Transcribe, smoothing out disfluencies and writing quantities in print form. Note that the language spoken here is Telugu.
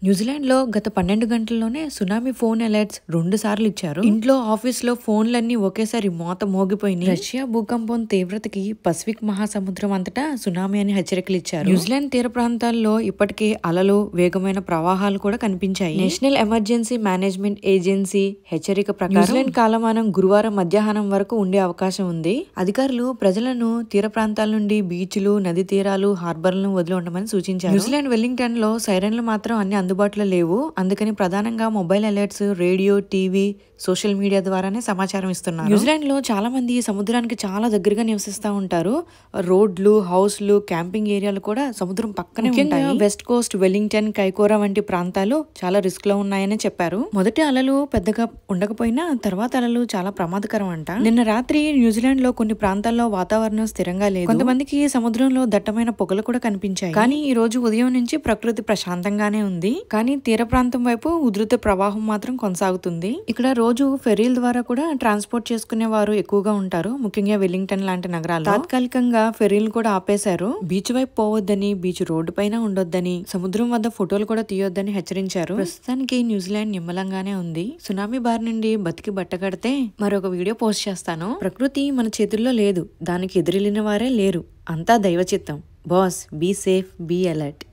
న్యూజిలాండ్ లో గత 12 గంటల్లోనే సునామీ ఫోన్ అలర్ట్స్ 2 సార్లు ఇచ్చారు. ఇంట్లో ఆఫీస్ లో ఫోన్లన్నీ ఒకేసారి మోత మోగిపోయినాయి. రష్యా భూకంపం తీవ్రతకి పసిఫిక్ మహాసముద్రం అంతటా సునామీ అని హెచ్చరికలు ఇచ్చారు. న్యూజిలాండ్ తీర ప్రాంతాల్లో ఇప్పటికే అలలు, వేగమైన ప్రవాహాలు కూడా కనిపించాయి. నేషనల్ ఎమర్జెన్సీ మేనేజ్మెంట్ ఏజెన్సీ హెచ్చరిక ప్రకారం న్యూజిలాండ్ కాలమానం గురువారం మధ్యాహ్నం వరకు ఉండే అవకాశం ఉంది. అధికారులు ప్రజలను తీర ప్రాంతాల నుండి బీచ్లు, నది తీరాలు, హార్బర్లను వదిలి ఉండమని సూచించారు. న్యూజిలాండ్ వెల్లింగ్టన్ లో సైరన్లు మాత్రం అన్ని అందుబాటులో లేవు. అందుకని ప్రధానంగా mobile alerts, radio, TV, social media ద్వారానే సమాచారం ఇస్తున్నారు. న్యూజిలాండ్ లో చాలా మంది సముద్రానికి చాలా దగ్గరగా నివసిస్తూ ఉంటారు. రోడ్లు, హౌస్లు, క్యాంపింగ్ ఏరియాలు కూడా సముద్రం పక్కనే ఉంటాయి. వెస్ట్ కోస్ట్, వెల్లింగ్టన్, కైకోరా వంటి ప్రాంతాలు చాలా రిస్క్ లో ఉన్నాయని చెప్పారు. మొదటి అలలు పెద్దగా ఉండకపోయినా తర్వాత అలలు చాలా ప్రమాదకరం అంట. నిన్న రాత్రి న్యూజిలాండ్ లో కొన్ని ప్రాంతాల్లో వాతావరణం స్థిరంగా లేదు. కొంతమందికి సముద్రంలో దట్టమైన పొగలు కూడా కనిపించాయి. కానీ ఈ రోజు ఉదయం నుంచి ప్రకృతి ప్రశాంతంగానే ఉంది. కానీ తీర ప్రాంతం వైపు ఉధృత ప్రవాహం మాత్రం కొనసాగుతుంది. ఇక్కడ రోజు ఫెరీల ద్వారా కూడా ట్రాన్స్పోర్ట్ చేసుకునే వారు ఎక్కువగా ఉంటారు. ముఖ్యంగా వెల్లింగ్టన్ లాంటి నగరాలు తాత్కాలికంగా ఫెరీలు కూడా ఆపేశారు. బీచ్ వైపు పోవద్దని, బీచ్ రోడ్డు పైన ఉండొద్దని, సముద్రం వద్ద ఫోటోలు కూడా తీయొద్దని హెచ్చరించారు. ప్రస్తుతానికి న్యూజిలాండ్ నిమ్మలంగానే ఉంది. సునామీ బారి నుండి బతికి బట్టగడితే మరొక వీడియో పోస్ట్ చేస్తాను. ప్రకృతి మన చేతుల్లో లేదు, దానికి ఎదురెళ్లిన వారే లేరు. అంతా దైవ చిత్తం. Boss, be safe, be alert.